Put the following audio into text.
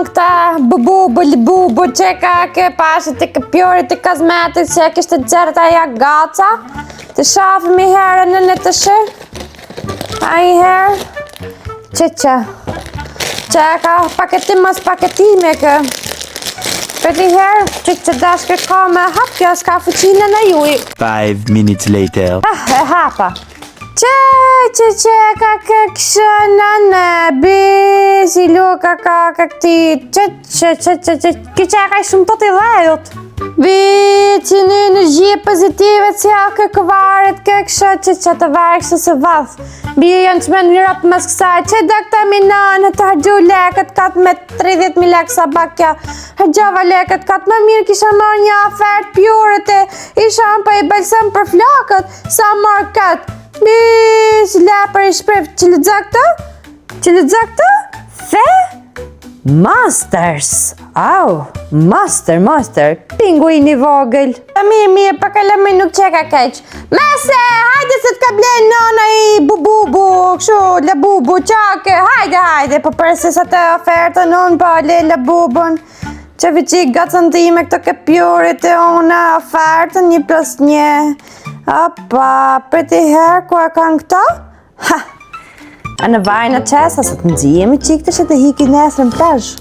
kanë këta bubu, qeka ke pashit të këpjorit të kazmetit që kishtë të gjerët aja gaca. Të shafëm I herën në të shë. A I herë. Qeka paketim mas paketime kë. Për të herë, që dashke ka me hap, kjo s'ka fuqine në juj. 5 minutes later. E hapa. Ka këshë në nebi, si luka ka këti, që ka shumë të t'i dhejot. Që një energjie pozitive që ka këvaret këshë që të varkëshë së vath. Bje janë që me në rap mësë kësaj, që da këta minanë të hërgju leket katë me 30.000 lek sa bakja. Hërgjava leket katë më mirë kisha marrë një afert pjurët e isha për I belsen për flakët, sa marrë katë. Si lepër I shpref, që lëdza këta? Fe? Masters. Au, master, pinguin I vogël. Mirë, për kalëmi nuk qeka keq. Mese, hajde se t'ka blenë nana I bubu, këshu, la bubu, qake, hajde, për përse sa të ofertën unë, pa le la bubun. Që viqik gacën time këto këpjurit e una ofertën 1+1. Opa, për t'i herë ku e kanë këta? Ha! A në vajnë në qesa, se të nëzijemi qikë të që të hiki nesër në plazh.